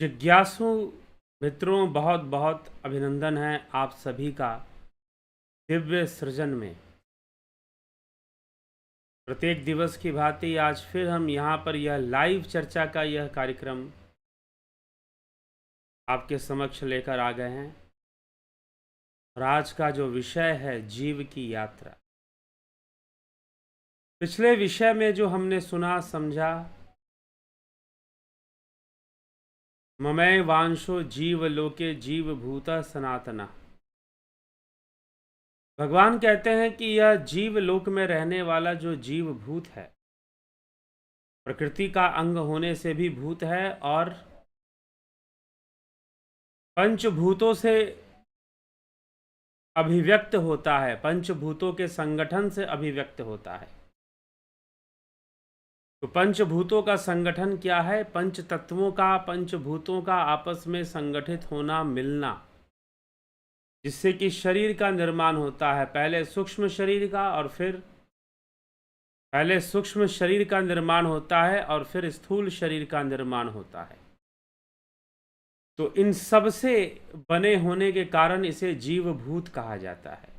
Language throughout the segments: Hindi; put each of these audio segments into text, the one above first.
जिज्ञासु मित्रों, बहुत बहुत अभिनंदन है आप सभी का दिव्य सृजन में। प्रत्येक दिवस की भांति आज फिर हम यहाँ पर यह लाइव चर्चा का यह कार्यक्रम आपके समक्ष लेकर आ गए हैं। और आज का जो विषय है जीव की यात्रा। पिछले विषय में जो हमने सुना समझा, ममैव वांशो जीव लोके जीव भूता सनातना। भगवान कहते हैं कि यह जीव लोक में रहने वाला जो जीव भूत है, प्रकृति का अंग होने से भी भूत है और पंचभूतों से अभिव्यक्त होता है, पंचभूतों के संगठन से अभिव्यक्त होता है। तो पंचभूतों का संगठन क्या है? पंच तत्वों का, पंचभूतों का आपस में संगठित होना, मिलना, जिससे कि शरीर का निर्माण होता है। पहले सूक्ष्म शरीर का और फिर पहले सूक्ष्म शरीर का निर्माण होता है और फिर स्थूल शरीर का निर्माण होता है। तो इन सब से बने होने के कारण इसे जीव भूत कहा जाता है।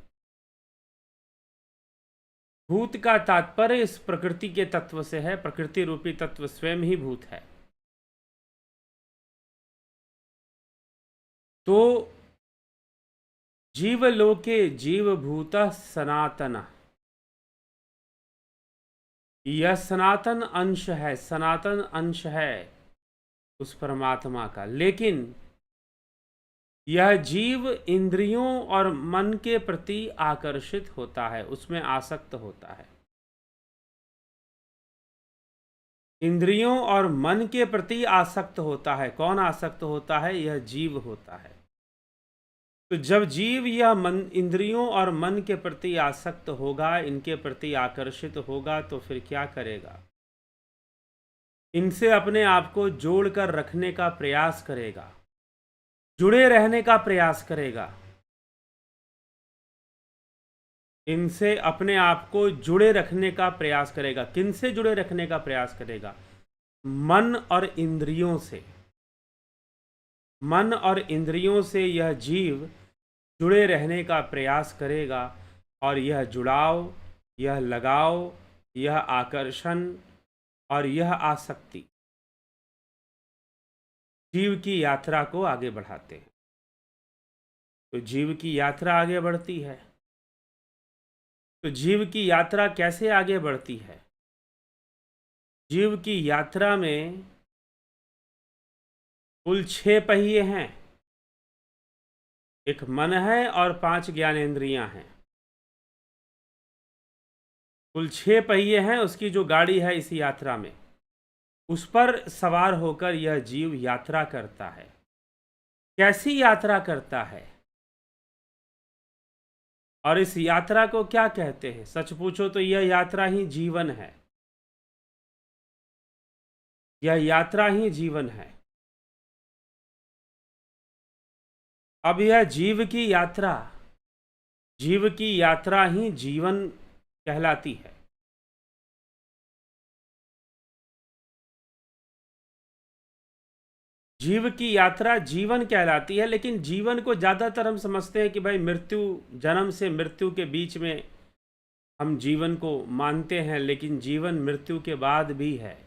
भूत का तात्पर्य इस प्रकृति के तत्व से है। प्रकृति रूपी तत्व स्वयं ही भूत है। तो जीवलोके जीवभूतः सनातन, यह सनातन अंश है, सनातन अंश है उस परमात्मा का। लेकिन यह जीव इंद्रियों और मन के प्रति आकर्षित होता है, उसमें आसक्त होता है। इंद्रियों और मन के प्रति आसक्त होता है। कौन आसक्त होता है? यह जीव होता है। तो जब जीव यह मन, इंद्रियों और मन के प्रति आसक्त होगा, इनके प्रति आकर्षित होगा, तो फिर क्या करेगा? इनसे अपने आप को जोड़कर रखने का प्रयास करेगा, जुड़े रहने का प्रयास करेगा। इनसे अपने आप को जुड़े रखने का प्रयास करेगा। किनसे जुड़े रखने का प्रयास करेगा? मन और इंद्रियों से। मन और इंद्रियों से यह जीव जुड़े रहने का प्रयास करेगा। और यह जुड़ाव, यह लगाव, यह आकर्षण और यह आसक्ति जीव की यात्रा को आगे बढ़ाते हैं। तो जीव की यात्रा आगे बढ़ती है। तो जीव की यात्रा कैसे आगे बढ़ती है? जीव की यात्रा में कुल 6 पहिए हैं। एक मन है और 5 ज्ञानेंद्रियां हैं। कुल 6 पहिए हैं उसकी जो गाड़ी है इस यात्रा में। उस पर सवार होकर यह जीव यात्रा करता है। कैसी यात्रा करता है और इस यात्रा को क्या कहते हैं? सच पूछो तो यह यात्रा ही जीवन है। यह यात्रा ही जीवन है। अब यह जीव की यात्रा, जीव की यात्रा ही जीवन कहलाती है। जीव की यात्रा जीवन कहलाती है। लेकिन जीवन को ज़्यादातर हम समझते हैं कि भाई मृत्यु, जन्म से मृत्यु के बीच में हम जीवन को मानते हैं। लेकिन जीवन मृत्यु के बाद भी है।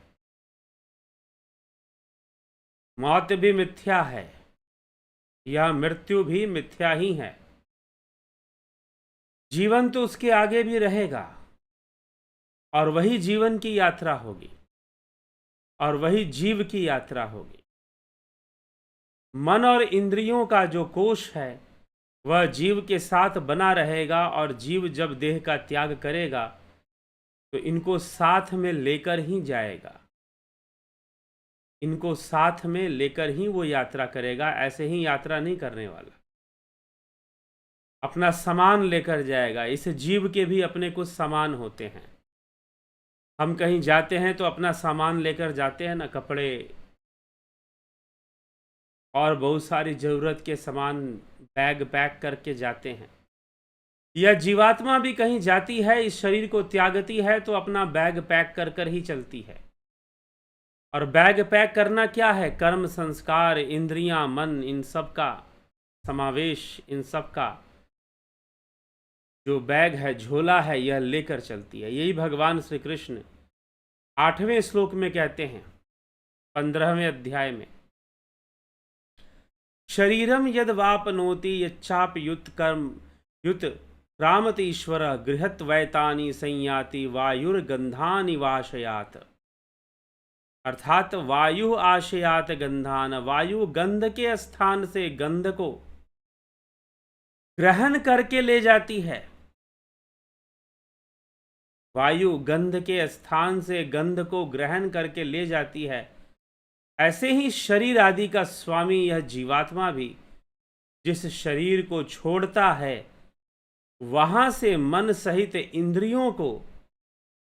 मौत भी मिथ्या है, यह मृत्यु भी मिथ्या ही है। जीवन तो उसके आगे भी रहेगा और वही जीवन की यात्रा होगी और वही जीव की यात्रा होगी। मन और इंद्रियों का जो कोश है वह जीव के साथ बना रहेगा। और जीव जब देह का त्याग करेगा तो इनको साथ में लेकर ही जाएगा। इनको साथ में लेकर ही वो यात्रा करेगा। ऐसे ही यात्रा नहीं करने वाला, अपना सामान लेकर जाएगा। इस जीव के भी अपने कुछ सामान होते हैं। हम कहीं जाते हैं तो अपना सामान लेकर जाते हैं ना, कपड़े और बहुत सारी ज़रूरत के सामान बैग पैक करके जाते हैं। यह जीवात्मा भी कहीं जाती है, इस शरीर को त्यागती है तो अपना बैग पैक कर कर ही चलती है। और बैग पैक करना क्या है? कर्म, संस्कार, इंद्रियां, मन, इन सब का समावेश, इन सब का जो बैग है, झोला है, यह लेकर चलती है। यही भगवान श्री कृष्ण 8वें श्लोक में कहते हैं, 15वें अध्याय में, शरीरम यद वापनोति यच्चाप युत कर्म युत रामत ईश्वर गृहत वैतानि संयाति वायुर्गंधानि वाशयात। अर्थात वायु आशयात गंधान, वायु गंध के स्थान से गंध को ग्रहण करके ले जाती है। वायु गंध के स्थान से गंध को ग्रहण करके ले जाती है। ऐसे ही शरीर आदि का स्वामी यह जीवात्मा भी जिस शरीर को छोड़ता है, वहां से मन सहित इंद्रियों को,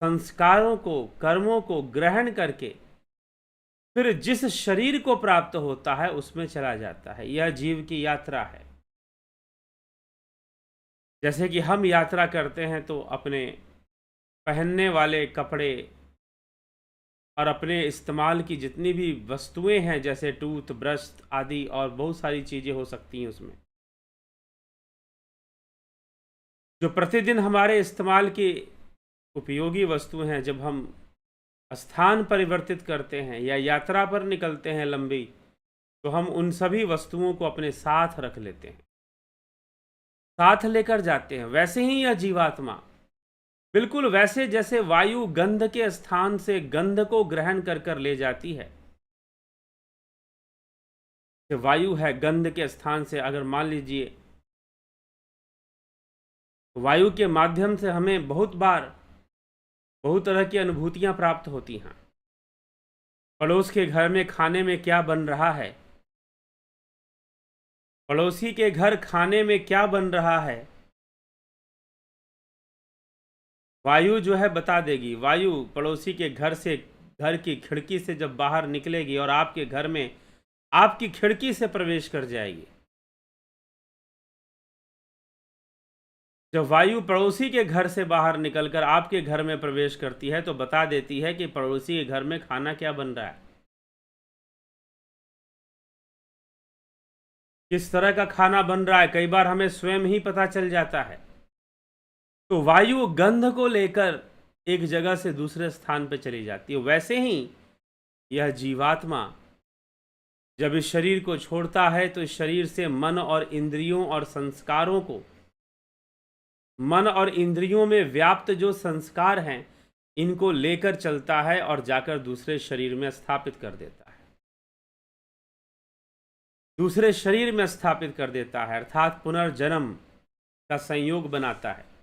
संस्कारों को, कर्मों को ग्रहण करके फिर जिस शरीर को प्राप्त होता है उसमें चला जाता है। यह जीव की यात्रा है। जैसे कि हम यात्रा करते हैं तो अपने पहनने वाले कपड़े और अपने इस्तेमाल की जितनी भी वस्तुएं हैं, जैसे टूथ ब्रश आदि और बहुत सारी चीज़ें हो सकती हैं उसमें, जो प्रतिदिन हमारे इस्तेमाल की उपयोगी वस्तुएं हैं, जब हम स्थान परिवर्तित करते हैं या यात्रा पर निकलते हैं लंबी, तो हम उन सभी वस्तुओं को अपने साथ रख लेते हैं, साथ लेकर जाते हैं। वैसे ही यह जीवात्मा बिल्कुल वैसे जैसे वायु गंध के स्थान से गंध को ग्रहण कर कर ले जाती है। वायु है, गंध के स्थान से अगर मान लीजिए, वायु के माध्यम से हमें बहुत बार बहुत तरह की अनुभूतियां प्राप्त होती हैं। पड़ोस के घर में खाने में क्या बन रहा है, पड़ोसी के घर खाने में क्या बन रहा है, वायु जो है बता देगी। वायु पड़ोसी के घर से, घर की खिड़की से जब बाहर निकलेगी और आपके घर में आपकी खिड़की से प्रवेश कर जाएगी, जब वायु पड़ोसी के घर से बाहर निकलकर आपके घर में प्रवेश करती है तो बता देती है कि पड़ोसी के घर में खाना क्या बन रहा है, किस तरह का खाना बन रहा है। कई बार हमें स्वयं ही पता चल जाता है। तो वायु गंध को लेकर एक जगह से दूसरे स्थान पर चली जाती है। वैसे ही यह जीवात्मा जब इस शरीर को छोड़ता है तो इस शरीर से मन और इंद्रियों और संस्कारों को, मन और इंद्रियों में व्याप्त जो संस्कार हैं, इनको लेकर चलता है और जाकर दूसरे शरीर में स्थापित कर देता है, दूसरे शरीर में स्थापित कर देता है, अर्थात पुनर्जन्म का संयोग बनाता है।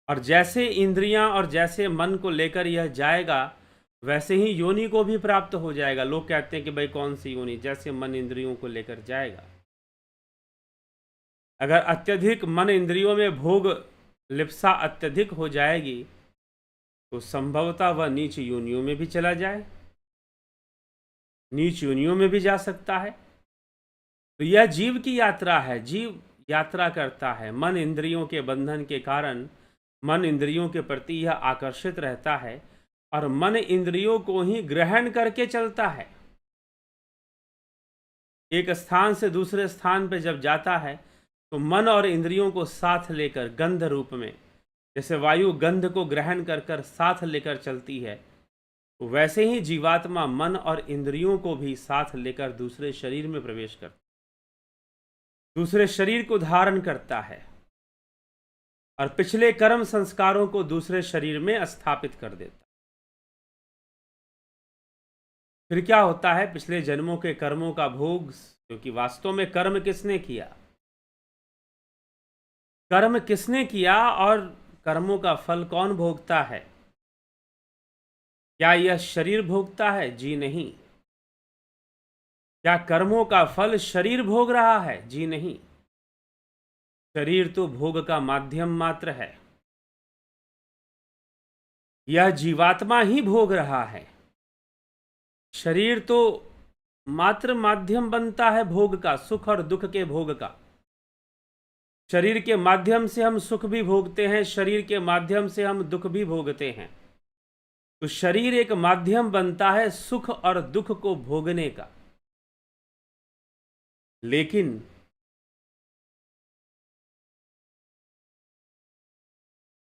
और जैसे इंद्रियां और जैसे मन को लेकर यह जाएगा, वैसे ही योनि को भी प्राप्त हो जाएगा। लोग कहते हैं कि भाई कौन सी योनि, जैसे मन इंद्रियों को लेकर जाएगा। अगर अत्यधिक मन इंद्रियों में भोग लिप्सा अत्यधिक हो जाएगी तो संभवतः वह नीच योनियों में भी चला जाए, नीच योनियों में भी जा सकता है। तो यह जीव की यात्रा है। जीव यात्रा करता है। मन इंद्रियों के बंधन के कारण मन इंद्रियों के प्रति यह आकर्षित रहता है और मन इंद्रियों को ही ग्रहण करके चलता है। एक स्थान से दूसरे स्थान पर जब जाता है तो मन और इंद्रियों को साथ लेकर गंध रूप में, जैसे वायु गंध को ग्रहण कर कर साथ लेकर चलती है, तो वैसे ही जीवात्मा मन और इंद्रियों को भी साथ लेकर दूसरे शरीर में प्रवेश करता है, दूसरे शरीर को धारण करता है और पिछले कर्म संस्कारों को दूसरे शरीर में स्थापित कर देता है। फिर क्या होता है? पिछले जन्मों के कर्मों का भोग, क्योंकि वास्तव में कर्म किसने किया, कर्म किसने किया और कर्मों का फल कौन भोगता है? क्या यह शरीर भोगता है? जी नहीं। क्या कर्मों का फल शरीर भोग रहा है? जी नहीं। शरीर तो भोग का माध्यम मात्र है। यह जीवात्मा ही भोग रहा है। शरीर तो मात्र माध्यम बनता है भोग का, सुख और दुख के भोग का। शरीर के माध्यम से हम सुख भी भोगते हैं, शरीर के माध्यम से हम दुख भी भोगते हैं। तो शरीर एक माध्यम बनता है सुख और दुख को भोगने का, लेकिन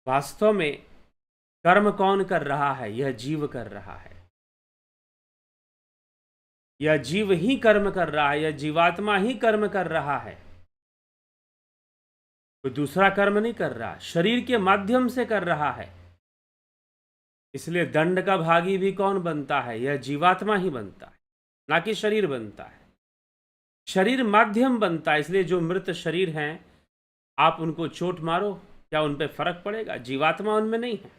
वास्तव में कर्म कौन कर रहा है? यह जीव कर रहा है। यह जीव ही कर्म कर रहा है, यह जीवात्मा ही कर्म कर रहा है, कोई दूसरा कर्म नहीं कर रहा, शरीर के माध्यम से कर रहा है। इसलिए दंड का भागी भी कौन बनता है? यह जीवात्मा ही बनता है, ना कि शरीर बनता है। शरीर माध्यम बनता है। इसलिए जो मृत शरीर हैं, आप उनको चोट मारो, क्या उन पर फर्क पड़ेगा? जीवात्मा उनमें नहीं है।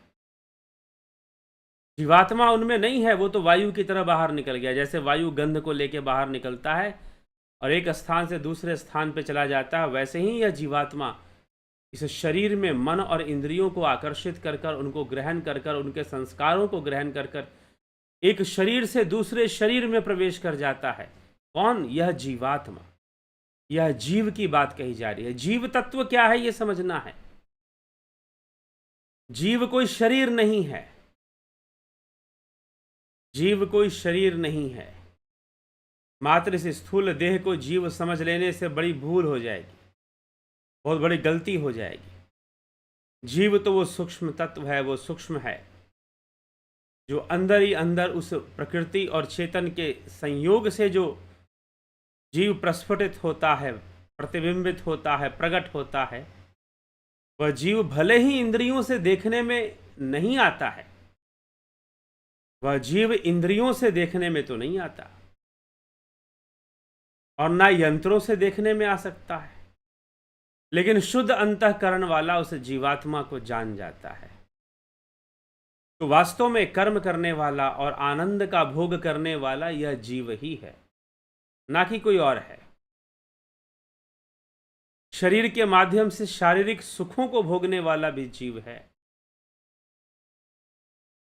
जीवात्मा उनमें नहीं है, वो तो वायु की तरह बाहर निकल गया। जैसे वायु गंध को लेके बाहर निकलता है और एक स्थान से दूसरे स्थान पे चला जाता है, वैसे ही यह जीवात्मा इस शरीर में मन और इंद्रियों को आकर्षित कर कर, उनको ग्रहण कर कर, उनके संस्कारों को ग्रहण कर कर एक शरीर से दूसरे शरीर में प्रवेश कर जाता है। कौन? यह जीवात्मा। यह जीव की बात कही जा रही है। जीव तत्व क्या है, यह समझना है। जीव कोई शरीर नहीं है। जीव कोई शरीर नहीं है। मात्र इस स्थूल देह को जीव समझ लेने से बड़ी भूल हो जाएगी, बहुत बड़ी गलती हो जाएगी। जीव तो वो सूक्ष्म तत्व है, वो सूक्ष्म है जो अंदर ही अंदर उस प्रकृति और चेतन के संयोग से जो जीव प्रस्फुटित होता है, प्रतिबिंबित होता है, प्रकट होता है। वह जीव भले ही इंद्रियों से देखने में नहीं आता है, वह जीव इंद्रियों से देखने में तो नहीं आता और ना यंत्रों से देखने में आ सकता है, लेकिन शुद्ध अंतःकरण वाला उस जीवात्मा को जान जाता है। तो वास्तव में कर्म करने वाला और आनंद का भोग करने वाला यह जीव ही है, ना कि कोई और है। शरीर के माध्यम से शारीरिक सुखों को भोगने वाला भी जीव है,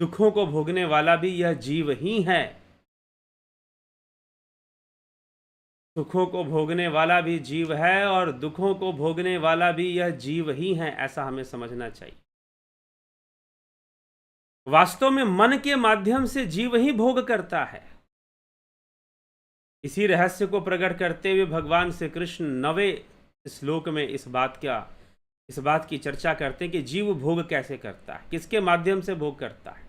दुखों को भोगने वाला भी यह जीव ही है। सुखों को भोगने वाला भी जीव है और दुखों को भोगने वाला भी यह जीव ही है, ऐसा हमें समझना चाहिए। वास्तव में मन के माध्यम से जीव ही भोग करता है। इसी रहस्य को प्रकट करते हुए भगवान श्री कृष्ण 9वें श्लोक में इस बात की चर्चा करते हैं कि जीव भोग कैसे करता है, किसके माध्यम से भोग करता है।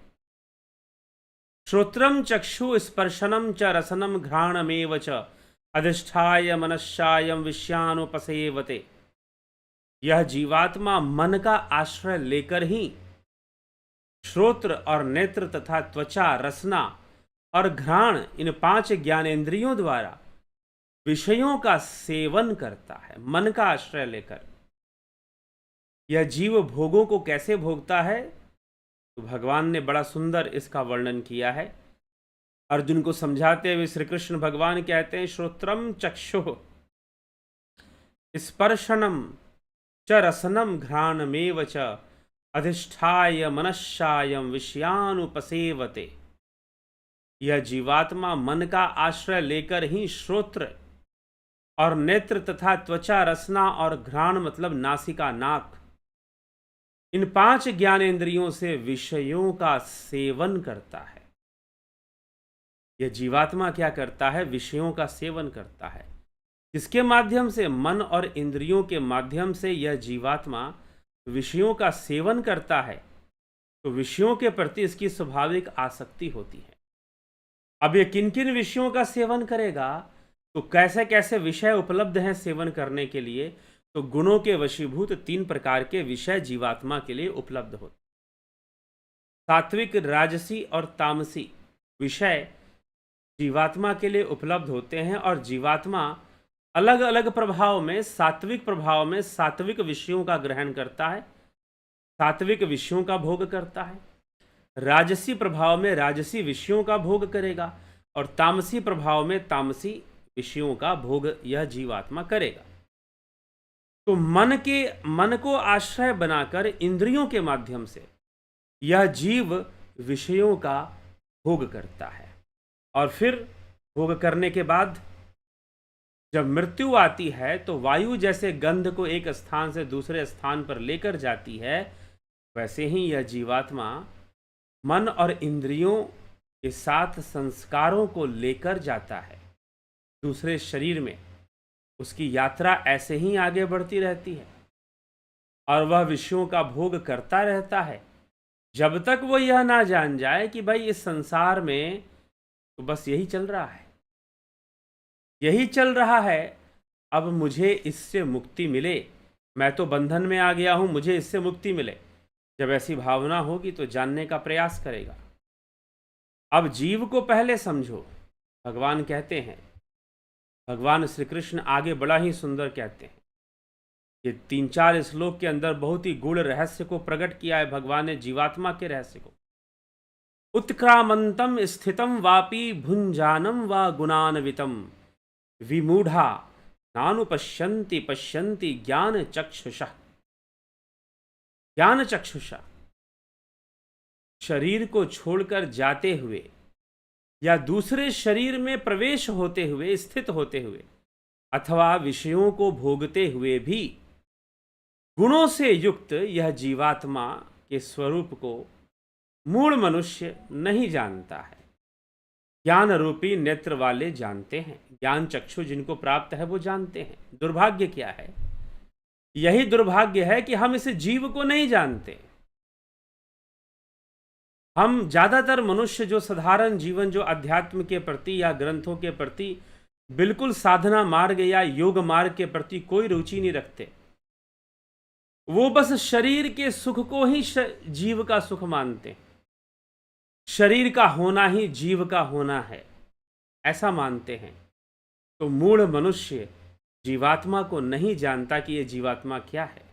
श्रोत्रम चक्षु स्पर्शनम च रसनम घ्राणमेव च अधिष्ठाय मनश्चायम विषयानुपसेवते। यह जीवात्मा मन का आश्रय लेकर ही श्रोत्र और नेत्र तथा त्वचा, रसना और घ्राण, इन 5 ज्ञानेंद्रियों द्वारा विषयों का सेवन करता है। मन का आश्रय लेकर यह जीव भोगों को कैसे भोगता है, तो भगवान ने बड़ा सुंदर इसका वर्णन किया है। अर्जुन को समझाते हुए श्री कृष्ण भगवान कहते हैं, श्रोत्रम चक्षुः स्पर्शनम च रसनम घ्राणमेव च अधिष्ठाय मनश्चायम विषयानुपसेवते। यह जीवात्मा मन का आश्रय लेकर ही श्रोत्र और नेत्र तथा त्वचा, रसना और घ्राण मतलब नासिका, नाक, इन 5 ज्ञानेंद्रियों से विषयों का सेवन करता है। यह जीवात्मा क्या करता है? विषयों का सेवन करता है। किसके माध्यम से? मन और इंद्रियों के माध्यम से यह जीवात्मा विषयों का सेवन करता है। तो विषयों के प्रति इसकी स्वाभाविक आसक्ति होती है। अब ये किन किन विषयों का सेवन करेगा, तो कैसे कैसे विषय उपलब्ध हैं सेवन करने के लिए? तो गुणों के वशीभूत 3 प्रकार के विषय जीवात्मा के लिए उपलब्ध होते। सात्विक, राजसी और तामसी विषय जीवात्मा के लिए उपलब्ध होते हैं और जीवात्मा अलग अलग प्रभाव में, सात्विक प्रभाव में सात्विक विषयों का ग्रहण करता है, सात्विक विषयों का भोग करता है। राजसी प्रभाव में राजसी विषयों का भोग करेगा और तामसी प्रभाव में तामसी विषयों का भोग यह जीवात्मा करेगा। तो मन को आश्रय बनाकर इंद्रियों के माध्यम से यह जीव विषयों का भोग करता है और फिर भोग करने के बाद जब मृत्यु आती है तो वायु जैसे गंध को एक स्थान से दूसरे स्थान पर लेकर जाती है, वैसे ही यह जीवात्मा मन और इंद्रियों के साथ संस्कारों को लेकर जाता है दूसरे शरीर में, उसकी यात्रा ऐसे ही आगे बढ़ती रहती है और वह विषयों का भोग करता रहता है जब तक वो यह ना जान जाए कि भाई इस संसार में तो बस यही चल रहा है, यही चल रहा है, अब मुझे इससे मुक्ति मिले, मैं तो बंधन में आ गया हूं, मुझे इससे मुक्ति मिले। जब ऐसी भावना होगी तो जानने का प्रयास करेगा। अब जीव को पहले समझो, भगवान कहते हैं, भगवान श्री कृष्ण आगे बड़ा ही सुंदर कहते हैं। ये 3-4 श्लोक के अंदर बहुत ही गूढ़ रहस्य को प्रकट किया है भगवान ने, जीवात्मा के रहस्य को। उत्क्रामंतम स्थितम वापि भुंजानम व गुणान्वितम विमूढ़ा नानुपश्यन्ति पश्यन्ति ज्ञान चक्षुषा। ज्ञान चक्षुषा, शरीर को छोड़कर जाते हुए या दूसरे शरीर में प्रवेश होते हुए, स्थित होते हुए, अथवा विषयों को भोगते हुए भी गुणों से युक्त यह जीवात्मा के स्वरूप को मूढ़ मनुष्य नहीं जानता है। ज्ञान रूपी नेत्र वाले जानते हैं, ज्ञान चक्षु जिनको प्राप्त है वो जानते हैं। दुर्भाग्य क्या है? यही दुर्भाग्य है कि हम इस जीव को नहीं जानते। हम ज्यादातर मनुष्य जो साधारण जीवन, जो अध्यात्म के प्रति या ग्रंथों के प्रति, बिल्कुल साधना मार्ग या योग मार्ग के प्रति कोई रुचि नहीं रखते। वो बस शरीर के सुख को ही जीव का सुख मानते हैं, शरीर का होना ही जीव का होना है, ऐसा मानते हैं। तो मूढ़ मनुष्य जीवात्मा को नहीं जानता कि ये जीवात्मा क्या है,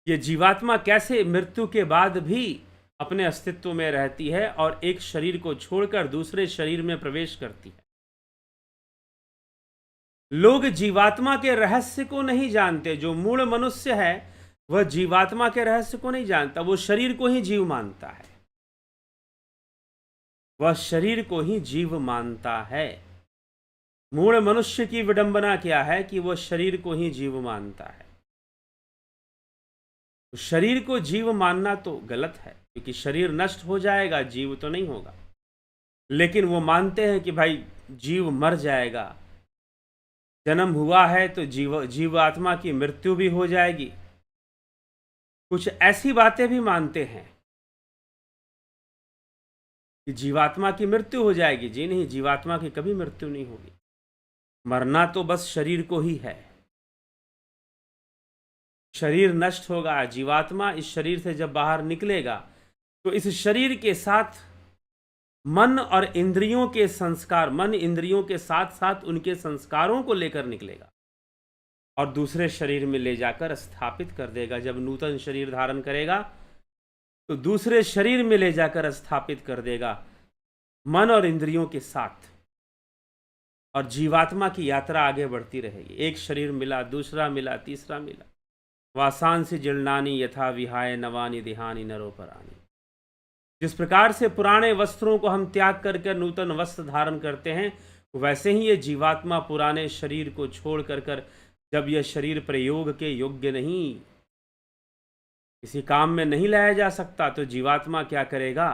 ये जीवात्मा कैसे मृत्यु के बाद भी अपने अस्तित्व में रहती है और एक शरीर को छोड़कर दूसरे शरीर में प्रवेश करती है। लोग जीवात्मा के रहस्य को नहीं जानते। जो मूढ़ मनुष्य है वह जीवात्मा के रहस्य को नहीं जानता, वो शरीर को ही जीव मानता है, वह शरीर को ही जीव मानता है। मूढ़ मनुष्य की विडंबना क्या है कि वह शरीर को ही जीव मानता है। तो शरीर को जीव मानना तो गलत है, क्योंकि शरीर नष्ट हो जाएगा, जीव तो नहीं होगा। लेकिन वो मानते हैं कि भाई जीव मर जाएगा, जन्म हुआ है तो जीवात्मा की मृत्यु भी हो जाएगी। कुछ ऐसी बातें भी मानते हैं कि जीवात्मा की मृत्यु हो जाएगी। जी नहीं, जीवात्मा की कभी मृत्यु नहीं होगी। मरना तो बस शरीर को ही है। शरीर नष्ट होगा, जीवात्मा इस शरीर से जब बाहर निकलेगा तो इस शरीर के साथ मन और इंद्रियों के संस्कार, मन इंद्रियों के साथ साथ उनके संस्कारों को लेकर निकलेगा और दूसरे शरीर में ले जाकर स्थापित कर देगा। जब नूतन शरीर धारण करेगा तो दूसरे शरीर में ले जाकर स्थापित कर देगा मन और इंद्रियों के साथ, और जीवात्मा की यात्रा आगे बढ़ती रहेगी। एक शरीर मिला, दूसरा मिला, तीसरा मिला। वासांसि जीर्णानि यथा विहाय नवानि देहानि नरोपराणि। जिस प्रकार से पुराने वस्त्रों को हम त्याग करके नूतन वस्त्र धारण करते हैं, वैसे ही ये जीवात्मा पुराने शरीर को छोड़ कर जब यह शरीर प्रयोग के योग्य नहीं, किसी काम में नहीं लाया जा सकता, तो जीवात्मा क्या करेगा?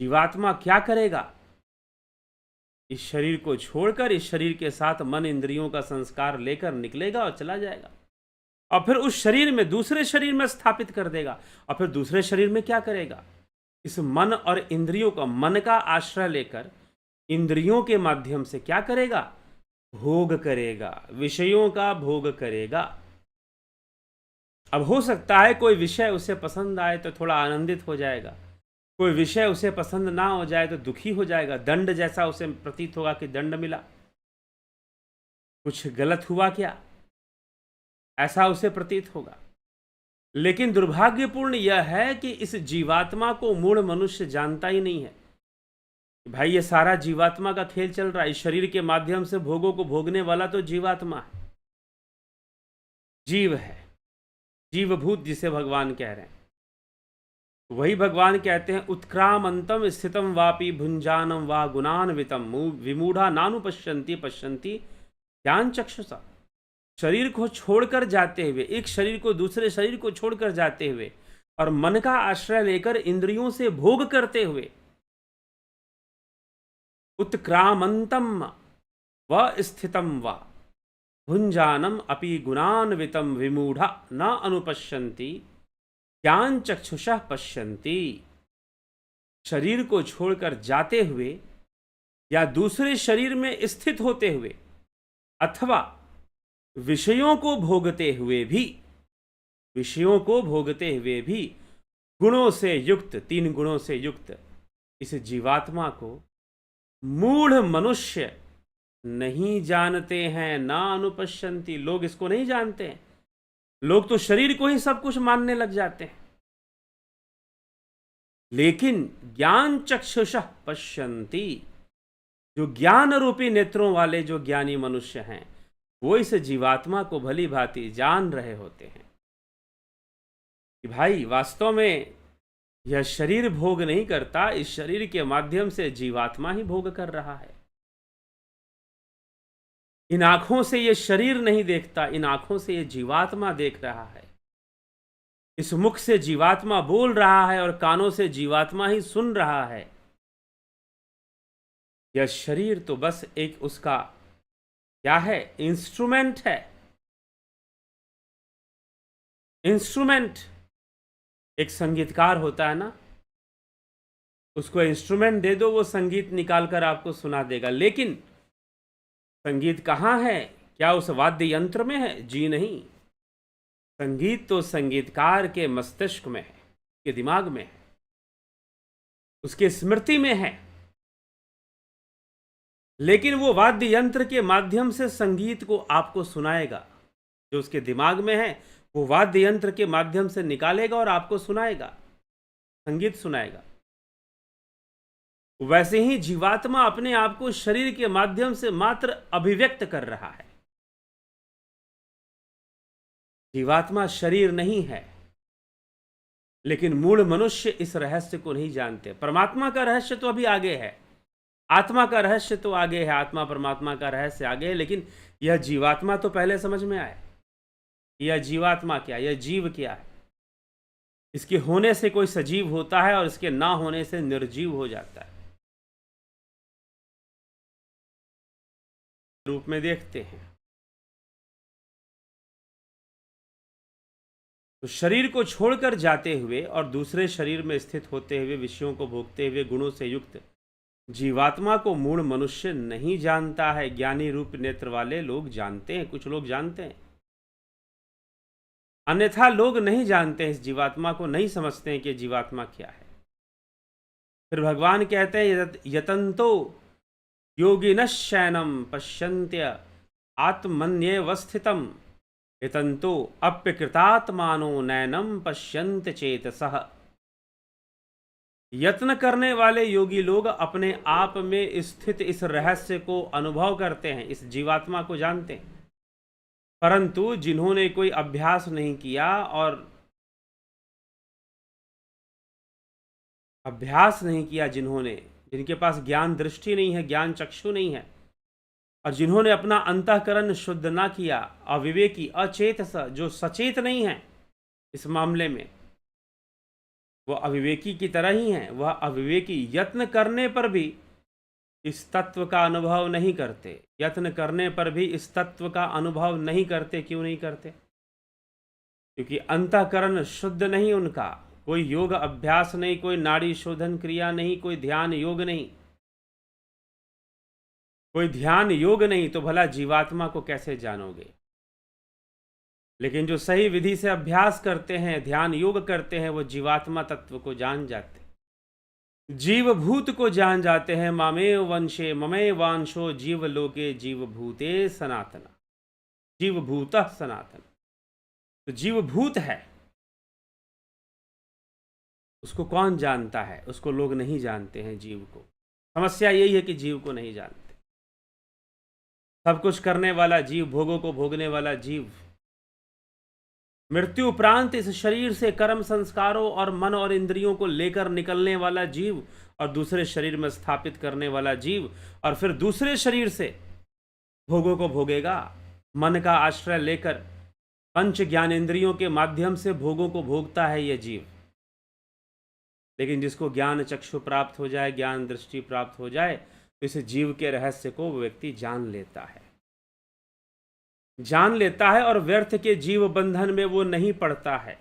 जीवात्मा क्या करेगा? इस शरीर को छोड़कर इस शरीर के साथ मन इंद्रियों का संस्कार लेकर निकलेगा और चला जाएगा, और फिर उस शरीर में दूसरे शरीर में स्थापित कर देगा। और फिर दूसरे शरीर में क्या करेगा? इस मन और इंद्रियों का, मन का आश्रय लेकर इंद्रियों के माध्यम से क्या करेगा? भोग करेगा, विषयों का भोग करेगा। अब हो सकता है कोई विषय उसे पसंद आए तो थोड़ा आनंदित हो जाएगा, कोई विषय उसे पसंद ना हो जाए तो दुखी हो जाएगा। दंड जैसा उसे प्रतीत होगा कि दंड मिला, कुछ गलत हुआ क्या, ऐसा उसे प्रतीत होगा। लेकिन दुर्भाग्यपूर्ण यह है कि इस जीवात्मा को मूढ़ मनुष्य जानता ही नहीं है। भाई ये सारा जीवात्मा का खेल चल रहा है, इस शरीर के माध्यम से भोगों को भोगने वाला तो जीवात्मा है, जीव है, जीवभूत जिसे भगवान कह रहे हैं। वही भगवान कहते हैं, उत्क्रामंतम स्थितम वापि भुंजानम वा गुणान्वितम विमूढ़ा नानुपश्यन्ति पश्यन्ति ज्ञान चक्षुषा। शरीर को छोड़कर जाते हुए, एक शरीर को दूसरे शरीर को छोड़कर जाते हुए और मन का आश्रय लेकर इंद्रियों से भोग करते हुए उत्क्रामंतम व स्थितम व भुंजानम अपि गुणान्वितम विमूढ़ न अनुपश्यन्ति ज्ञान चक्षुषः पश्यन्ति। शरीर को छोड़कर जाते हुए या दूसरे शरीर में स्थित होते हुए अथवा विषयों को भोगते हुए भी गुणों से युक्त, 3 गुणों से युक्त इस जीवात्मा को मूढ़ मनुष्य नहीं जानते हैं। ना अनुपश्यन्ति, लोग इसको नहीं जानते हैं। लोग तो शरीर को ही सब कुछ मानने लग जाते हैं। लेकिन ज्ञान चक्षुषः पश्यन्ति, जो ज्ञान रूपी नेत्रों वाले जो ज्ञानी मनुष्य हैं वो इस जीवात्मा को भली भांति जान रहे होते हैं कि भाई वास्तव में यह शरीर भोग नहीं करता, इस शरीर के माध्यम से जीवात्मा ही भोग कर रहा है। इन आंखों से यह शरीर नहीं देखता, इन आंखों से यह जीवात्मा देख रहा है। इस मुख से जीवात्मा बोल रहा है और कानों से जीवात्मा ही सुन रहा है। यह शरीर तो बस एक उसका क्या है, इंस्ट्रूमेंट है। इंस्ट्रूमेंट, एक संगीतकार होता है ना, उसको इंस्ट्रूमेंट दे दो, वो संगीत निकालकर आपको सुना देगा। लेकिन संगीत कहाँ है? क्या उस वाद्य यंत्र में है? जी नहीं, संगीत तो संगीतकार के मस्तिष्क में है, के दिमाग में है, उसके स्मृति में है। लेकिन वो वाद्य यंत्र के माध्यम से संगीत को आपको सुनाएगा। जो उसके दिमाग में है वो वाद्य यंत्र के माध्यम से निकालेगा और आपको सुनाएगा, संगीत सुनाएगा। वैसे ही जीवात्मा अपने आप को शरीर के माध्यम से मात्र अभिव्यक्त कर रहा है। जीवात्मा शरीर नहीं है। लेकिन मूढ़ मनुष्य इस रहस्य को नहीं जानते। परमात्मा का रहस्य तो अभी आगे है, आत्मा का रहस्य तो आगे है, आत्मा परमात्मा का रहस्य आगे है। लेकिन यह जीवात्मा तो पहले समझ में आए। यह जीवात्मा क्या, यह जीव क्या है। इसके होने से कोई सजीव होता है और इसके ना होने से निर्जीव हो जाता है। रूप में देखते हैं तो शरीर को छोड़कर जाते हुए और दूसरे शरीर में स्थित होते हुए विषयों को भोगते हुए गुणों से युक्त जीवात्मा को मूढ़ मनुष्य नहीं जानता है। ज्ञानी रूप नेत्र वाले लोग जानते हैं, कुछ लोग जानते हैं, अन्यथा लोग नहीं जानते हैं। इस जीवात्मा को नहीं समझते हैं कि जीवात्मा क्या है। फिर भगवान कहते हैं यतन्तो योगिनश्शैनम पश्यन्त्य आत्मन्यवस्थितम यतन्तो अप्यकृतात्मानो नैनम पश्यन्त चेतसः। यत्न करने वाले योगी लोग अपने आप में स्थित इस रहस्य को अनुभव करते हैं, इस जीवात्मा को जानते हैं। परंतु जिन्होंने कोई अभ्यास नहीं किया और जिनके पास ज्ञान दृष्टि नहीं है, ज्ञान चक्षु नहीं है, और जिन्होंने अपना अंतःकरण शुद्ध ना किया, अविवेकी अचेतस, जो सचेत नहीं है इस मामले में, वह अविवेकी की तरह ही हैं। वह अविवेकी यत्न करने पर भी इस तत्व का अनुभव नहीं करते। यत्न करने पर भी इस तत्व का अनुभव नहीं करते। क्यों नहीं करते? क्योंकि अंतःकरण शुद्ध नहीं उनका। कोई योग अभ्यास नहीं, कोई नाड़ी शोधन क्रिया नहीं, कोई ध्यान योग नहीं। कोई ध्यान योग नहीं तो भला जीवात्मा को कैसे जानोगे? लेकिन जो सही विधि से अभ्यास करते हैं, ध्यान योग करते हैं, वो जीवात्मा तत्व को जान जाते हैं, जीवभूत को जान जाते हैं। मामेव वंशे ममे वांशो जीवलोके जीवभूते सनातना, जीवभूतः सनातन। तो जीवभूत है, उसको कौन जानता है? उसको लोग नहीं जानते हैं, जीव को। समस्या यही है कि जीव को नहीं जानते। सब कुछ करने वाला जीव, भोगों को भोगने वाला जीव, मृत्यु उपरांत इस शरीर से कर्म संस्कारों और मन और इंद्रियों को लेकर निकलने वाला जीव, और दूसरे शरीर में स्थापित करने वाला जीव, और फिर दूसरे शरीर से भोगों को भोगेगा। मन का आश्रय लेकर पंच ज्ञानेंद्रियों के माध्यम से भोगों को भोगता है यह जीव। लेकिन जिसको ज्ञान चक्षु प्राप्त हो जाए, ज्ञान दृष्टि प्राप्त हो जाए, तो इस जीव के रहस्य को वो व्यक्ति जान लेता है और व्यर्थ के जीव बंधन में वो नहीं पड़ता है,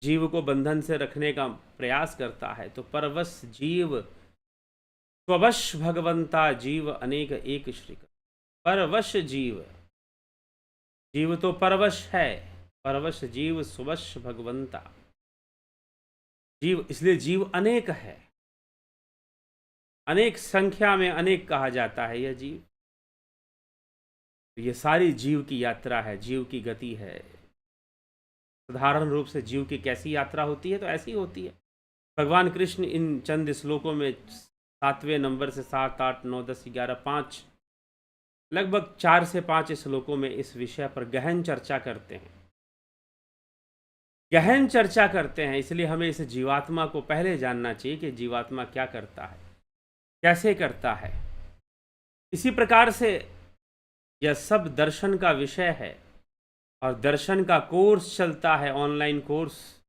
जीव को बंधन से रखने का प्रयास करता है। तो परवश जीव स्ववश भगवंता, जीव अनेक एक श्री। परवश जीव, जीव तो परवश है, परवश जीव स्ववश भगवंता, जीव, इसलिए जीव अनेक है, अनेक संख्या में अनेक कहा जाता है यह जीव। ये सारी जीव की यात्रा है, जीव की गति है। साधारण रूप से जीव की कैसी यात्रा होती है, तो ऐसी होती है। भगवान कृष्ण इन चंद श्लोकों में 7वें नंबर से 7, 8, 9, 10, 11, 5, लगभग 4 से 5 श्लोकों में इस विषय पर गहन चर्चा करते हैं, गहन चर्चा करते हैं। इसलिए हमें इस जीवात्मा को पहले जानना चाहिए कि जीवात्मा क्या करता है, कैसे करता है। इसी प्रकार से यह सब दर्शन का विषय है और दर्शन का कोर्स चलता है, ऑनलाइन कोर्स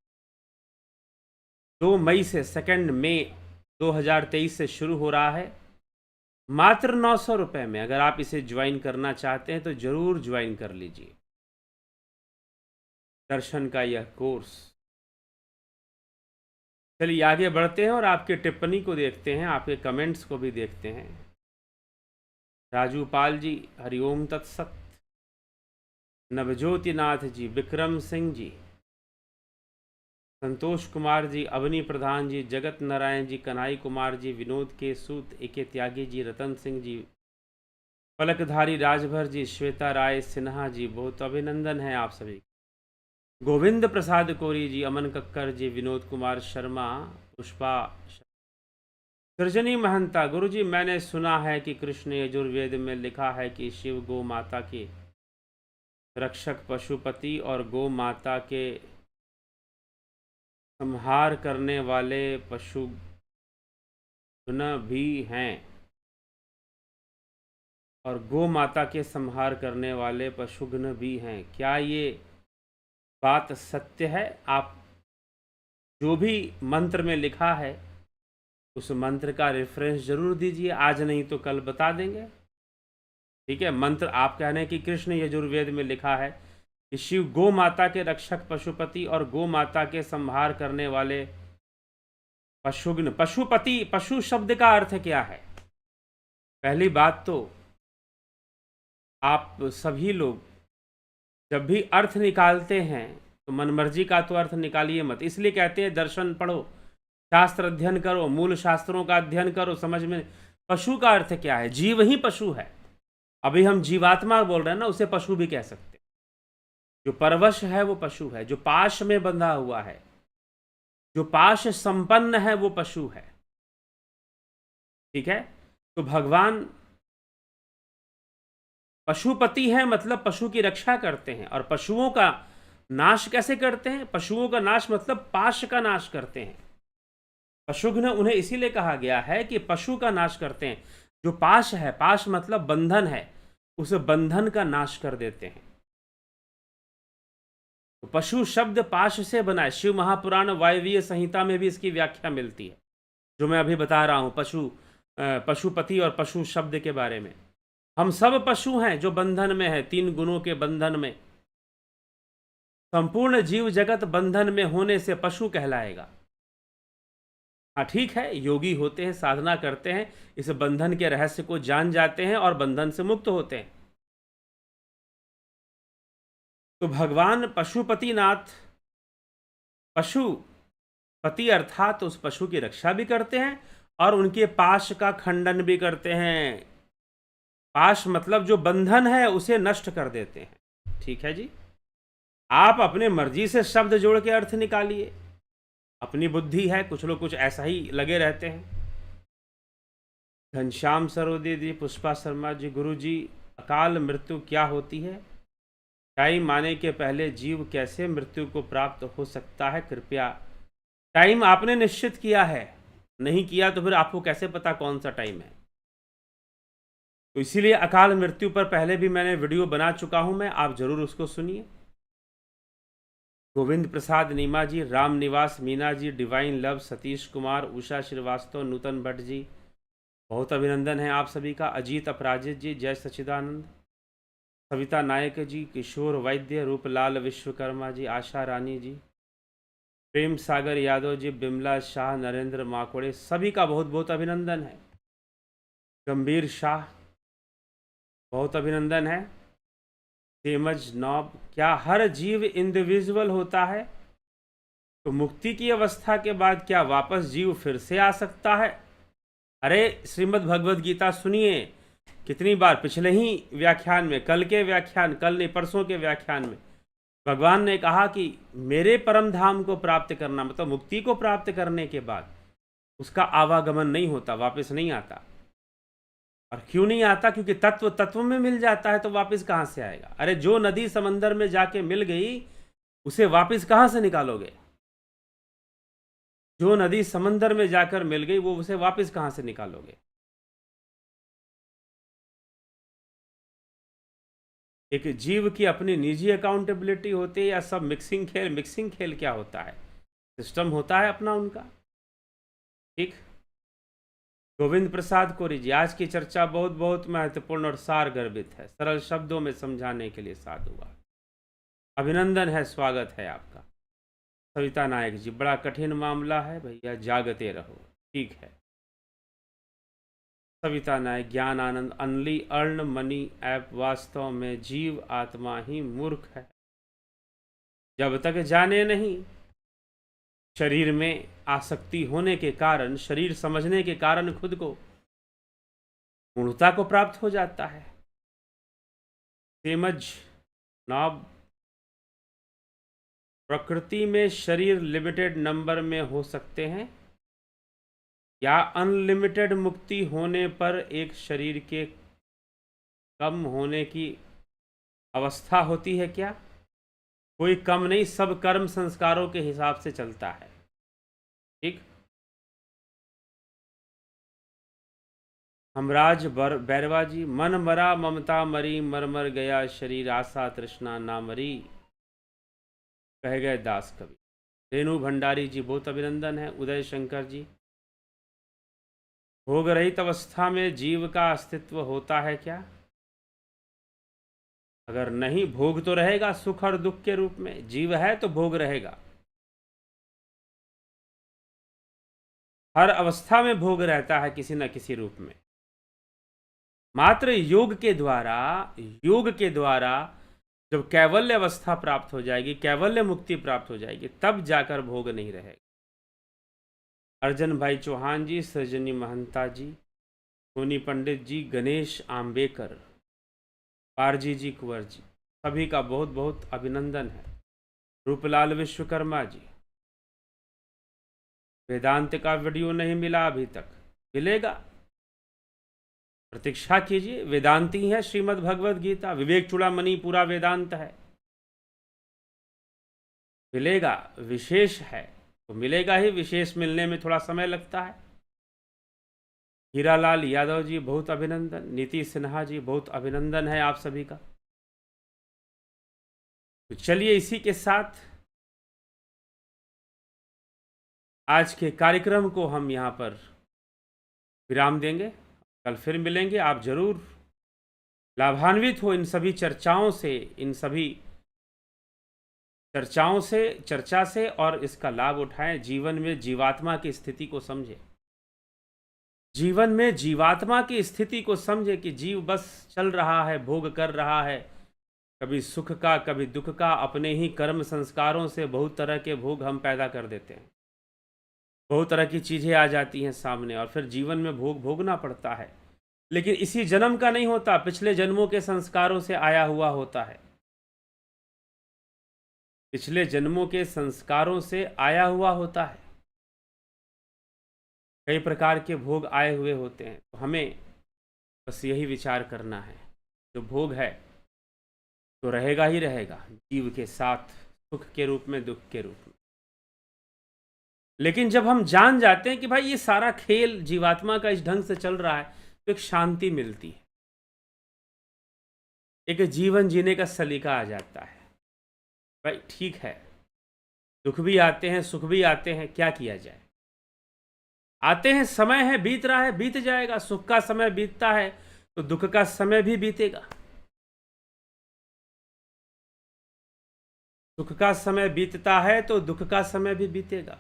2 मई से 2 मई 2023 से शुरू हो रहा है, मात्र 900 रुपये में। अगर आप इसे ज्वाइन करना चाहते हैं तो जरूर ज्वाइन कर लीजिए दर्शन का यह कोर्स। चलिए आगे बढ़ते हैं और आपके टिप्पणी को देखते हैं, आपके कमेंट्स को भी देखते हैं। राजू पाल जी, हरिओम तत्सत। नवज्योतिनाथ जी, विक्रम सिंह जी, संतोष कुमार जी, अवनी प्रधान जी, जगत नारायण जी, कन्हई कुमार जी, विनोद के सूत, एके त्यागी जी, रतन सिंह जी, पलकधारी राजभर जी, श्वेता राय सिन्हा जी, बहुत अभिनंदन है आप सभी। गोविंद प्रसाद कोरी जी, अमन कक्कर जी, विनोद कुमार शर्मा, पुष्पा, सृजनी महंता। गुरु जी, मैंने सुना है कि कृष्ण यजुर्वेद में लिखा है कि शिव गौ माता के रक्षक पशुपति और गौ माता के संहार करने वाले पशुगण भी हैं, और गौ माता के संहार करने वाले पशुगण भी हैं। क्या ये बात सत्य है? आप जो भी मंत्र में लिखा है उस मंत्र का रेफरेंस जरूर दीजिए, आज नहीं तो कल बता देंगे। ठीक है, मंत्र आप कह रहे हैं कि कृष्ण यजुर्वेद में लिखा है कि शिव गौ माता के रक्षक पशुपति और गौ माता के संहार करने वाले पशुगण। पशुपति, पशु शब्द का अर्थ क्या है? पहली बात तो आप सभी लोग जब भी अर्थ निकालते हैं तो मनमर्जी का तो अर्थ निकालिए मत। इसलिए कहते हैं दर्शन पढ़ो, शास्त्र अध्ययन करो, मूल शास्त्रों का अध्ययन करो, समझ में। पशु का अर्थ क्या है? जीव ही पशु है। अभी हम जीवात्मा बोल रहे हैं ना, उसे पशु भी कह सकते हैं। जो परवश है वो पशु है, जो पाश में बंधा हुआ है, जो पाश संपन्न है वो पशु है। ठीक है, तो भगवान पशुपति है, मतलब पशु की रक्षा करते हैं। और पशुओं का नाश कैसे करते हैं? पशुओं का नाश मतलब पाश का नाश करते हैं। पशुघ्न उन्हें इसीलिए कहा गया है कि पशु का नाश करते हैं। जो पाश है, पाश मतलब बंधन है, उस बंधन का नाश कर देते हैं। तो पशु शब्द पाश से बना है। शिव महापुराण वायवीय संहिता में भी इसकी व्याख्या मिलती है, जो मैं अभी बता रहा हूं पशुपति और पशु शब्द के बारे में। हम सब पशु हैं जो बंधन में है, 3 गुणों के बंधन में। संपूर्ण जीव जगत बंधन में होने से पशु कहलाएगा। हाँ ठीक है, योगी होते हैं, साधना करते हैं, इस बंधन के रहस्य को जान जाते हैं और बंधन से मुक्त होते हैं। तो भगवान पशुपतिनाथ, पशुपति अर्थात उस पशु की रक्षा भी करते हैं और उनके पाश का खंडन भी करते हैं। पाश मतलब जो बंधन है उसे नष्ट कर देते हैं। ठीक है जी, आप अपने मर्जी से शब्द जोड़ के अर्थ निकालिए, अपनी बुद्धि है, कुछ लोग कुछ ऐसा ही लगे रहते हैं। घनश्याम सरोदे जी, पुष्पा शर्मा जी, गुरु जी, अकाल मृत्यु क्या होती है? टाइम आने के पहले जीव कैसे मृत्यु को प्राप्त हो सकता है? कृपया। टाइम आपने निश्चित किया है, नहीं किया तो फिर आपको कैसे पता कौन सा टाइम है? तो इसीलिए अकाल मृत्यु पर पहले भी मैंने वीडियो बना चुका हूं मैं, आप जरूर उसको सुनिए। गोविंद प्रसाद नीमा जी, राम निवास मीना जी, डिवाइन लव सतीश कुमार, उषा श्रीवास्तव, नूतन भट्ट जी, बहुत अभिनंदन है आप सभी का। अजीत अपराजित जी, जय सच्चिदानंद, सविता नायक जी, किशोर वैद्य, रूपलाल विश्वकर्मा जी, आशा रानी जी, प्रेम सागर यादव जी, बिमला शाह, नरेंद्र माकोड़े, सभी का बहुत बहुत अभिनंदन है। गंभीर शाह, बहुत अभिनंदन है। तेमज नौब, क्या हर जीव इंडिविजुअल होता है? तो मुक्ति की अवस्था के बाद क्या वापस जीव फिर से आ सकता है? अरे श्रीमद् भगवद गीता सुनिए, कितनी बार पिछले ही व्याख्यान में, कल के व्याख्यान, कल नहीं परसों के व्याख्यान में भगवान ने कहा कि मेरे परम धाम को प्राप्त करना, मतलब मुक्ति को प्राप्त करने के बाद उसका आवागमन नहीं होता, वापस नहीं आता। और क्यों नहीं आता? क्योंकि तत्व तत्व में मिल जाता है, तो वापस कहाँ से आएगा? अरे जो नदी समंदर में जाके मिल गई उसे वापस कहाँ से निकालोगे? जो नदी समंदर में जाकर मिल गई वो उसे वापस कहाँ से निकालोगे? एक जीव की अपनी निजी अकाउंटेबिलिटी होती है या सब मिक्सिंग खेल? मिक्सिंग खेल क्या होता है? सिस्टम होता है अपना उनका। ठीक। गोविंद प्रसाद कोरी जी, आज की चर्चा बहुत बहुत महत्वपूर्ण और सार गर्भित है, सरल शब्दों में समझाने के लिए साधुवाद, अभिनंदन है, स्वागत है आपका। सविता नायक जी, बड़ा कठिन मामला है भैया, जागते रहो। ठीक है। सविता नायक, ज्ञान आनंद, अनली अर्न मनी ऐप, वास्तव में जीव आत्मा ही मूर्ख है, जब तक जाने नहीं। शरीर में आसक्ति होने के कारण, शरीर समझने के कारण खुद को पूर्णता को प्राप्त हो जाता है। तेमज नॉब, प्रकृति में शरीर लिमिटेड नंबर में हो सकते हैं या अनलिमिटेड मुक्ति होने पर एक शरीर के कम होने की अवस्था होती है क्या? कोई कम नहीं, सब कर्म संस्कारों के हिसाब से चलता है। ठीक। हमराज बैरवा जी, मन मरा ममता मरी, मर मर गया शरीर, आशा तृष्णा ना मरी, कह गए दास कवि। रेणु भंडारी जी, बहुत अभिनंदन है। उदय शंकर जी, भोग रहित अवस्था में जीव का अस्तित्व होता है क्या? अगर नहीं, भोग तो रहेगा सुख और दुख के रूप में, जीव है तो भोग रहेगा। हर अवस्था में भोग रहता है किसी न किसी रूप में। मात्र योग के द्वारा जब कैवल्य अवस्था प्राप्त हो जाएगी, कैवल्य मुक्ति प्राप्त हो जाएगी, तब जाकर भोग नहीं रहेगा। अर्जन भाई चौहान जी, सृजनी महंता जी, सोनी पंडित जी, गणेश आम्बेकर, पारजी जी, कुंवर जी, सभी का बहुत बहुत अभिनंदन है। रूपलाल विश्वकर्मा जी, वेदांत का वीडियो नहीं मिला अभी तक, मिलेगा, प्रतीक्षा कीजिए। वेदांती है श्रीमद् भगवद गीता, विवेक चूड़ामणि पूरा वेदांत है, मिलेगा। विशेष है तो मिलेगा ही, विशेष मिलने में थोड़ा समय लगता है। हीरालाल यादव जी, बहुत अभिनंदन। नीति सिन्हा जी, बहुत अभिनंदन है आप सभी का। तो चलिए इसी के साथ आज के कार्यक्रम को हम यहाँ पर विराम देंगे। कल फिर मिलेंगे। आप जरूर लाभान्वित हो इन सभी चर्चाओं से, चर्चा से, और इसका लाभ उठाएं। जीवन में जीवात्मा की स्थिति को समझें, जीवन में जीवात्मा की स्थिति को समझे कि जीव बस चल रहा है, भोग कर रहा है, कभी सुख का कभी दुख का। अपने ही कर्म संस्कारों से बहुत तरह के भोग हम पैदा कर देते हैं, बहुत तरह की चीज़ें आ जाती हैं सामने, और फिर जीवन में भोग भोगना पड़ता है। लेकिन इसी जन्म का नहीं होता, पिछले जन्मों के संस्कारों से आया हुआ होता है, पिछले जन्मों के संस्कारों से आया हुआ होता है। कई प्रकार के भोग आए हुए होते हैं। तो हमें बस यही विचार करना है, जो भोग है तो रहेगा ही रहेगा, जीव के साथ, सुख के रूप में, दुख के रूप में। लेकिन जब हम जान जाते हैं कि भाई ये सारा खेल जीवात्मा का इस ढंग से चल रहा है, तो एक शांति मिलती है, एक जीवन जीने का सलीका आ जाता है। भाई ठीक है, दुख भी आते हैं, सुख भी आते हैं, क्या किया जाए। आते हैं, समय है, बीत रहा है, बीत जाएगा। सुख का समय बीतता है तो दुख का समय भी बीतेगा। सुख का समय बीतता है तो दुख का समय भी बीतेगा।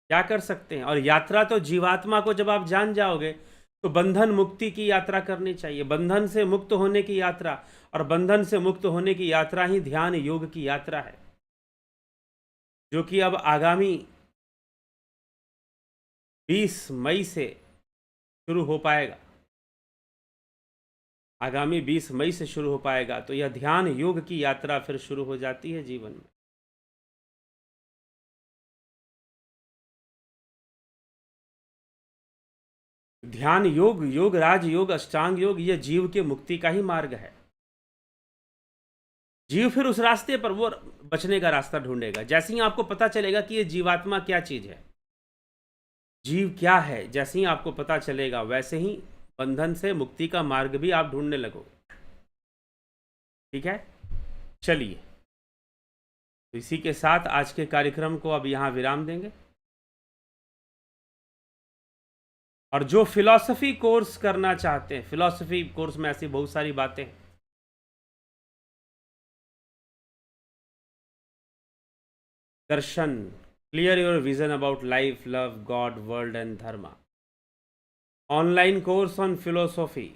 क्या कर सकते हैं। और यात्रा तो जीवात्मा को जब आप जान जाओगे तो बंधन मुक्ति की यात्रा करनी चाहिए, बंधन से मुक्त होने की यात्रा। और बंधन से मुक्त होने की यात्रा ही ध्यान योग की यात्रा है, जो कि अब आगामी 20 मई से शुरू हो पाएगा। आगामी 20 मई से शुरू हो पाएगा। तो यह ध्यान योग की यात्रा फिर शुरू हो जाती है जीवन में। ध्यान योग, योग राज योग, अष्टांग योग, यह जीव के मुक्ति का ही मार्ग है। जीव फिर उस रास्ते पर वो बचने का रास्ता ढूंढेगा। जैसे ही आपको पता चलेगा कि ये जीवात्मा क्या चीज है, जीव क्या है, जैसे ही आपको पता चलेगा वैसे ही बंधन से मुक्ति का मार्ग भी आप ढूंढने लगोगे। ठीक है, चलिए, तो इसी के साथ आज के कार्यक्रम को अब यहां विराम देंगे। और जो फिलॉसफी कोर्स करना चाहते हैं, फिलॉसफी कोर्स में ऐसी बहुत सारी बातें हैं। दर्शन, clear your vision about life, love, God, world and dharma. Online course on philosophy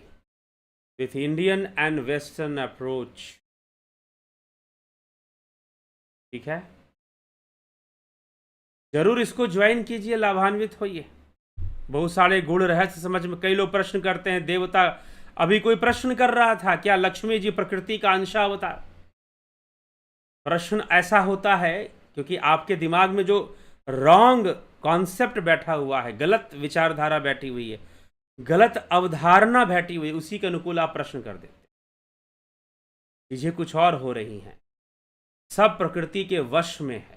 with Indian and western approach. ठीक है, जरूर इसको ज्वाइन कीजिए, लाभान्वित होइए। बहुत सारे गुण रहस्य समझ में, कई लोग प्रश्न करते हैं, देवता, अभी कोई प्रश्न कर रहा था, क्या लक्ष्मी जी प्रकृति का अंश अवतार। प्रश्न ऐसा होता है क्योंकि आपके दिमाग में जो रॉन्ग कॉन्सेप्ट बैठा हुआ है, गलत विचारधारा बैठी हुई है, गलत अवधारणा बैठी हुई है, उसी के अनुकूल आप प्रश्न कर देते। चीजें कुछ और हो रही हैं, सब प्रकृति के वश में है।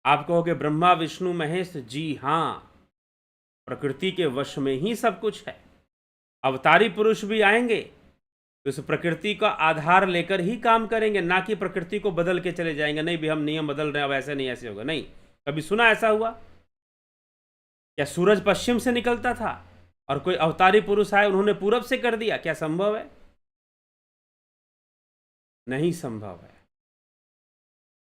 आप कहोगे ब्रह्मा विष्णु महेश, जी हां, प्रकृति के वश में ही सब कुछ है। अवतारी पुरुष भी आएंगे तो इस प्रकृति का आधार लेकर ही काम करेंगे, ना कि प्रकृति को बदल के चले जाएंगे। नहीं भी हम नियम बदल रहे हैं, अब ऐसे नहीं, ऐसे होगा नहीं। कभी सुना ऐसा हुआ? क्या सूरज पश्चिम से निकलता था और कोई अवतारी पुरुष आए, उन्होंने पूरब से कर दिया? क्या संभव है? नहीं संभव है।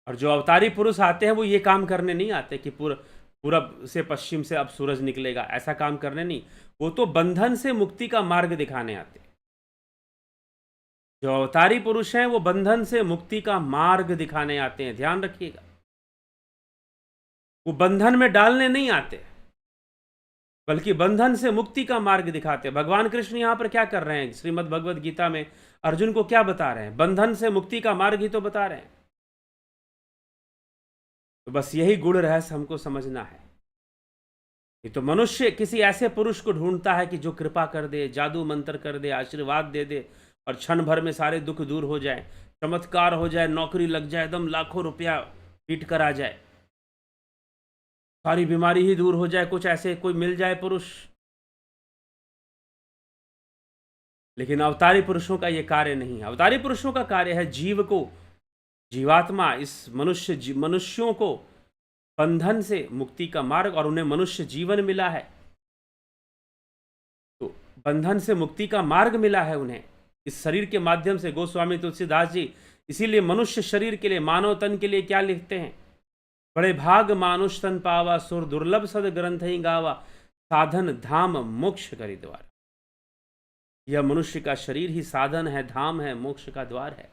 और जो अवतारी पुरुष आते हैं वो ये काम करने नहीं आते कि पूरब से पश्चिम से अब सूरज निकलेगा, ऐसा काम करने नहीं। वो तो बंधन से मुक्ति का मार्ग दिखाने आते। जो अवतारी पुरुष हैं वो बंधन से मुक्ति का मार्ग दिखाने आते हैं, ध्यान रखिएगा। वो बंधन में डालने नहीं आते, बल्कि बंधन से मुक्ति का मार्ग दिखाते हैं। भगवान कृष्ण यहां पर क्या कर रहे हैं? श्रीमद् भगवद गीता में अर्जुन को क्या बता रहे हैं? बंधन से मुक्ति का मार्ग ही तो बता रहे हैं। तो बस यही गुण रहस्य हमको समझना है। ये तो मनुष्य किसी ऐसे पुरुष को ढूंढता है कि जो कृपा कर दे, जादू मंत्र कर दे, आशीर्वाद दे दे और क्षण भर में सारे दुख दूर हो जाए, चमत्कार हो जाए, नौकरी लग जाए, एकदम लाखों रुपया पीट कर आ जाए, सारी बीमारी ही दूर हो जाए, कुछ ऐसे कोई मिल जाए पुरुष। लेकिन अवतारी पुरुषों का यह कार्य नहीं है। अवतारी पुरुषों का कार्य है जीव को, जीवात्मा, इस मनुष्यों को बंधन से मुक्ति का मार्ग, और उन्हें मनुष्य जीवन मिला है तो बंधन से मुक्ति का मार्ग मिला है उन्हें इस शरीर के माध्यम से। गोस्वामी तुलसीदास जी इसीलिए मनुष्य शरीर के लिए, मानव तन के लिए क्या लिखते हैं? बड़े भाग मानुष तन पावा, सुर दुर्लभ सद ग्रंथ ही गावा, साधन धाम मोक्ष करी द्वार। यह मनुष्य का शरीर ही साधन है, धाम है, मोक्ष का द्वार है।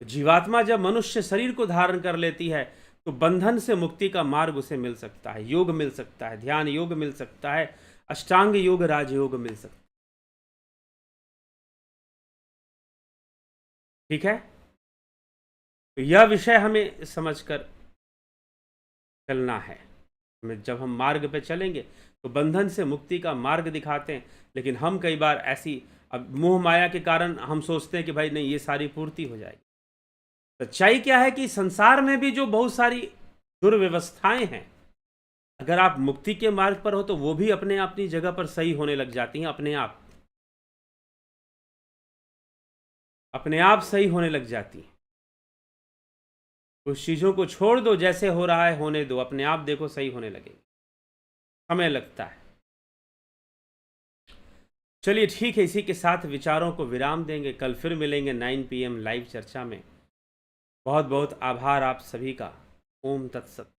जीवात्मा जब मनुष्य शरीर को धारण कर लेती है तो बंधन से मुक्ति का मार्ग उसे मिल सकता है, योग मिल सकता है, ध्यान योग मिल सकता है, अष्टांग योग, राजयोग मिल सकता है। ठीक है, तो यह विषय हमें समझकर चलना है। जब हम मार्ग पे चलेंगे तो बंधन से मुक्ति का मार्ग दिखाते हैं, लेकिन हम कई बार ऐसी, अब मोह माया के कारण हम सोचते हैं कि भाई नहीं, ये सारी पूर्ति हो जाएगी। सच्चाई क्या है कि संसार में भी जो बहुत सारी दुर्व्यवस्थाएं हैं, अगर आप मुक्ति के मार्ग पर हो तो वो भी अपने अपनी जगह पर सही होने लग जाती हैं अपने आप। अपने आप सही होने लग जाती हैं। कुछ चीज़ों को छोड़ दो, जैसे हो रहा है होने दो, अपने आप देखो सही होने लगेगी, समय लगता है। चलिए ठीक है, इसी के साथ विचारों को विराम देंगे। कल फिर मिलेंगे 9 PM लाइव चर्चा में। बहुत बहुत आभार आप सभी का। ओम तत्सत।